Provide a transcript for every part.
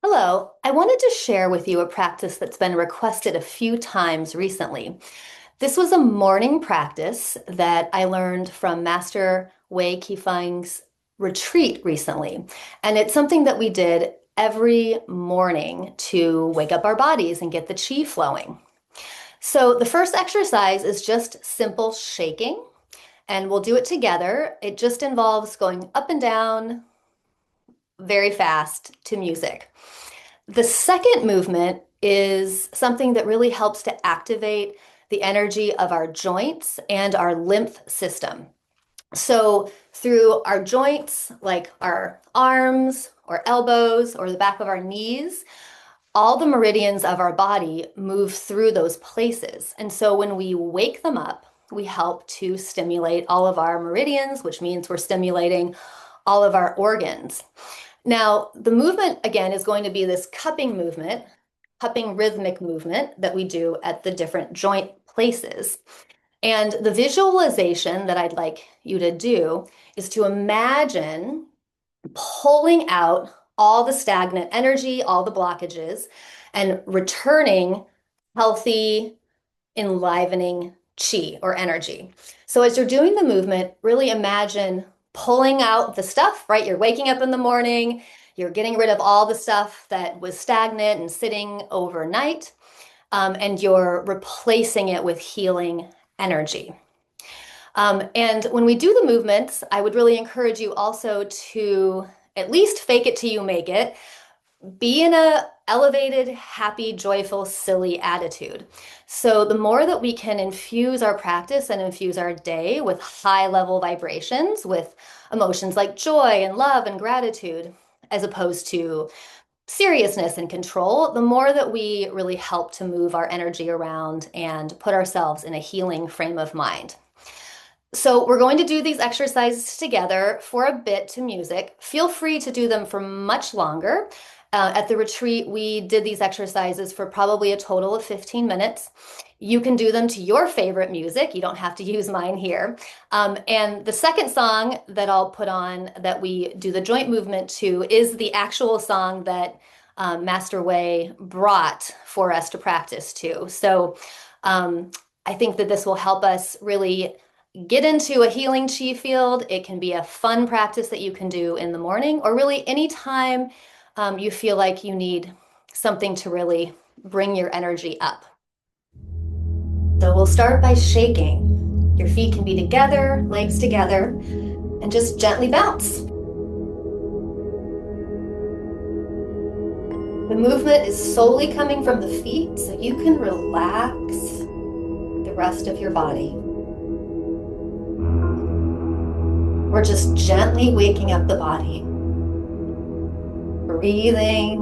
Hello, I wanted to share with you a practice that's been requested a few times recently. This was a morning practice that I learned from Master Wei Qifeng's retreat recently. And it's something that we did every morning to wake up our bodies and get the qi flowing. So the first exercise is just simple shaking, and we'll do it together. It just involves going up and down very fast to music. The second movement is something that really helps to activate the energy of our joints and our lymph system. So, through our joints, like our arms or elbows or the back of our knees, all the meridians of our body move through those places. And so, when we wake them up, we help to stimulate all of our meridians, which means we're stimulating all of our organs. Now, the movement again is going to be this cupping rhythmic movement that we do at the different joint places. And the visualization that I'd like you to do is to imagine pulling out all the stagnant energy, all the blockages, and returning healthy, enlivening chi or energy. So as you're doing the movement, really imagine pulling out the stuff, right? You're waking up in the morning, you're getting rid of all the stuff that was stagnant and sitting overnight, and you're replacing it with healing energy. And when we do the movements, I would really encourage you also to at least fake it till you make it. Be in a elevated, happy, joyful, silly attitude. So the more that we can infuse our practice and infuse our day with high level vibrations, with emotions like joy and love and gratitude, as opposed to seriousness and control, the more that we really help to move our energy around and put ourselves in a healing frame of mind. So we're going to do these exercises together for a bit to music. Feel free to do them for much longer. At the retreat, we did these exercises for probably a total of 15 minutes. You can do them to your favorite music. You don't have to use mine here. And the second song that I'll put on that we do the joint movement to is the actual song that Master Wei brought for us to practice to. So I think that this will help us really get into a healing chi field. It can be a fun practice that you can do in the morning or really anytime you feel like you need something to really bring your energy up. So we'll start by shaking. Your feet can be together, legs together, and just gently bounce. The movement is solely coming from the feet, so you can relax the rest of your body. We're just gently waking up the body. Breathing,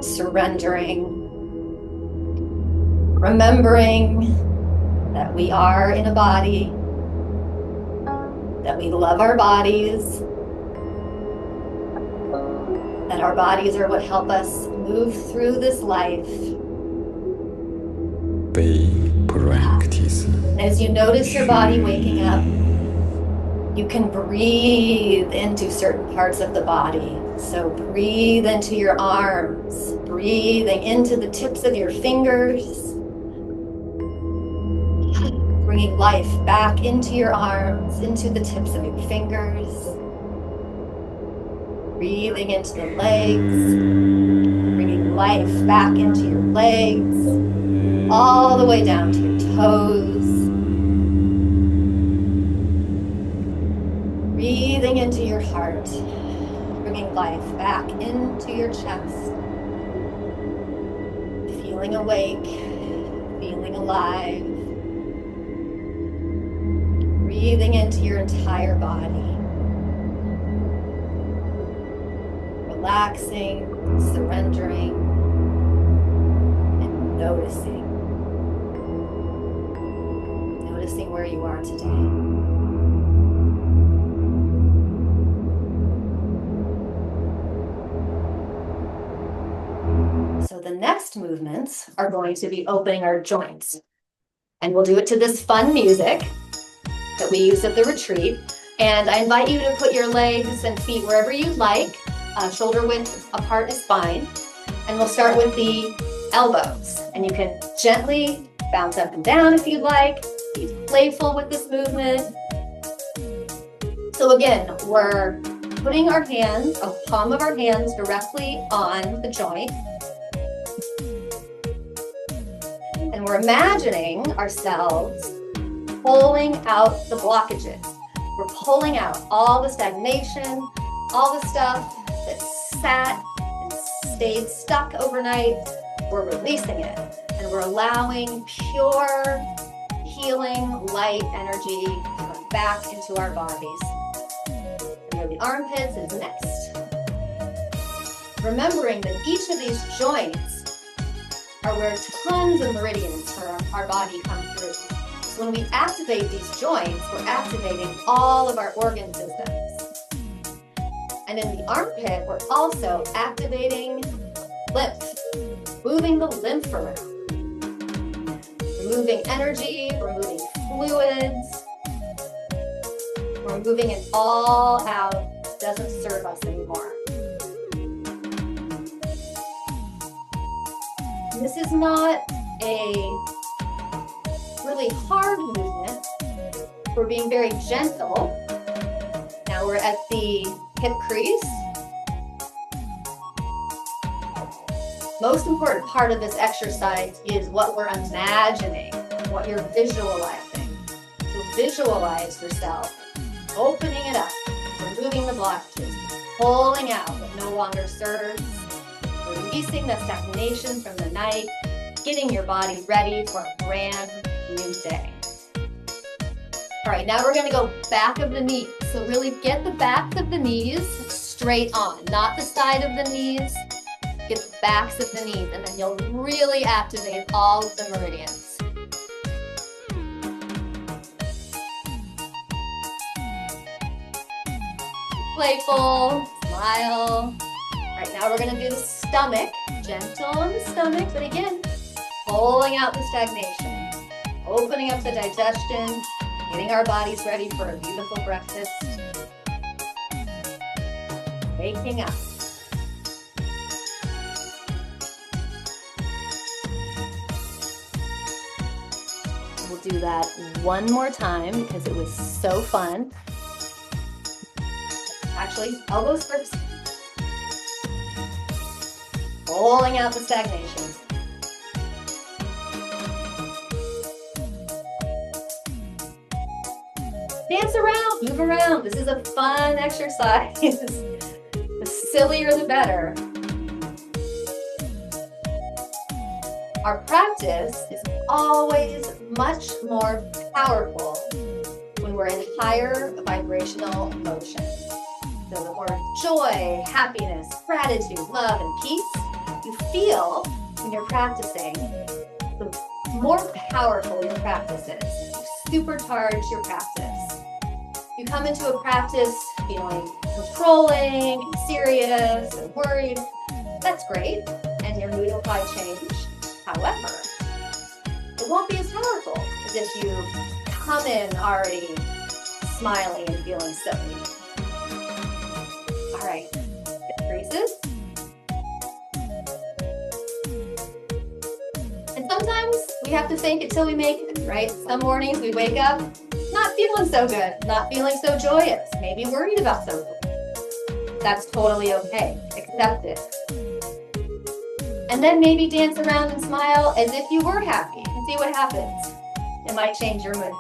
surrendering, remembering that we are in a body, that we love our bodies, that our bodies are what help us move through this life. Be practice. As you notice your body waking up, you can breathe into certain parts of the body. So breathe into your arms, breathing into the tips of your fingers, bringing life back into your arms, into the tips of your fingers, breathing into the legs, bringing life back into your legs, all the way down to your toes. Breathing into your heart, bringing life back into your chest. Feeling awake, feeling alive. Breathing into your entire body. Relaxing, surrendering, and noticing. Noticing where you are today. So the next movements are going to be opening our joints. And we'll do it to this fun music that we used at the retreat. And I invite you to put your legs and feet wherever you'd like. Shoulder width apart is fine. And we'll start with the elbows. And you can gently bounce up and down if you'd like. Be playful with this movement. So again, we're putting our hands, a palm of our hands directly on the joint. And we're imagining ourselves pulling out the blockages. We're pulling out all the stagnation, all the stuff that sat and stayed stuck overnight. We're releasing it, and we're allowing pure, healing, light energy to come back into our bodies. And where the armpits is next. Remembering that each of these joints are where tons of meridians for our body come through. So when we activate these joints, we're activating all of our organ systems. And in the armpit, we're also activating lymph, moving the lymph around. We're moving energy, we're moving fluids, we're moving it all out. It doesn't serve us anymore. This is not a really hard movement. We're being very gentle. Now we're at the hip crease. Most important part of this exercise is what we're imagining, what you're visualizing. So visualize yourself opening it up, removing the blockages, pulling out what no longer serves, releasing the stagnation from the night, getting your body ready for a brand new day. All right, now we're gonna go back of the knees. So really get the backs of the knees straight on, not the side of the knees. Get the backs of the knees, and then you'll really activate all of the meridians. Playful, smile. All right, now we're gonna do the stomach. Gentle on the stomach, but again, pulling out the stagnation, opening up the digestion, getting our bodies ready for a beautiful breakfast. Waking up. We'll do that one more time because it was so fun. Actually, elbows first. Pulling out the stagnation. Dance around, move around. This is a fun exercise. The sillier the better. Our practice is always much more powerful when we're in higher vibrational emotion. So the more joy, happiness, gratitude, love, and peace you feel when you're practicing, the more powerful your practice is. You supercharge your practice. You come into a practice feeling controlling, and serious, and worried. That's great, and your mood will probably change. However, it won't be as powerful as if you come in already smiling and feeling silly. All right, hip creases. And sometimes we have to fake it till we make it, right? Some mornings we wake up not feeling so good, not feeling so joyous, maybe worried about something. That's totally okay. Accept it. And then maybe dance around and smile as if you were happy and see what happens. It might change your mood.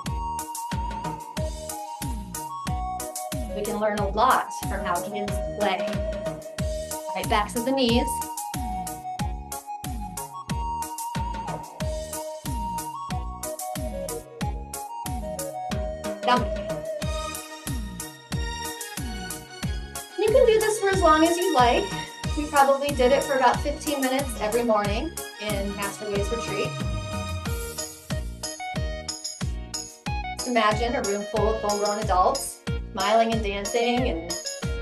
We can learn a lot from how kids play. All right, backs of the knees. Stomach. You can do this for as long as you like. We probably did it for about 15 minutes every morning in Master Way's retreat. Just imagine a room full of full-grown adults smiling and dancing and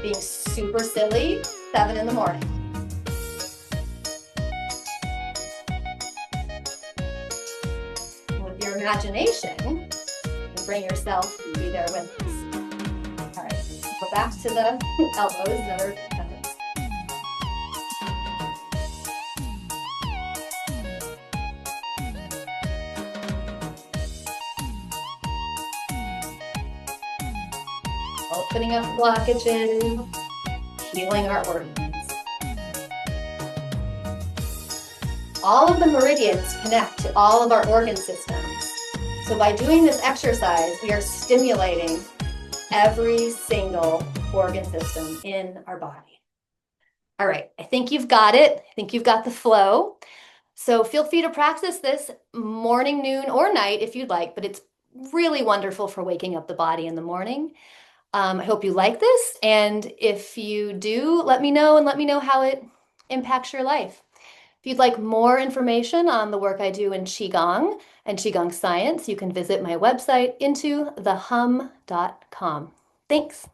being super silly, 7 in the morning. With your imagination, and bring yourself to be there with us. back to the elbows that are opening up blockages, healing our organs. All of the meridians connect to all of our organ systems. So by doing this exercise, we are stimulating every single organ system in our body. All right, I think you've got it. I think you've got the flow. So feel free to practice this morning, noon, or night if you'd like, but it's really wonderful for waking up the body in the morning. I hope you like this. And if you do, let me know and let me know how it impacts your life. If you'd like more information on the work I do in Qigong and Qigong science, you can visit my website intothehum.com. Thanks.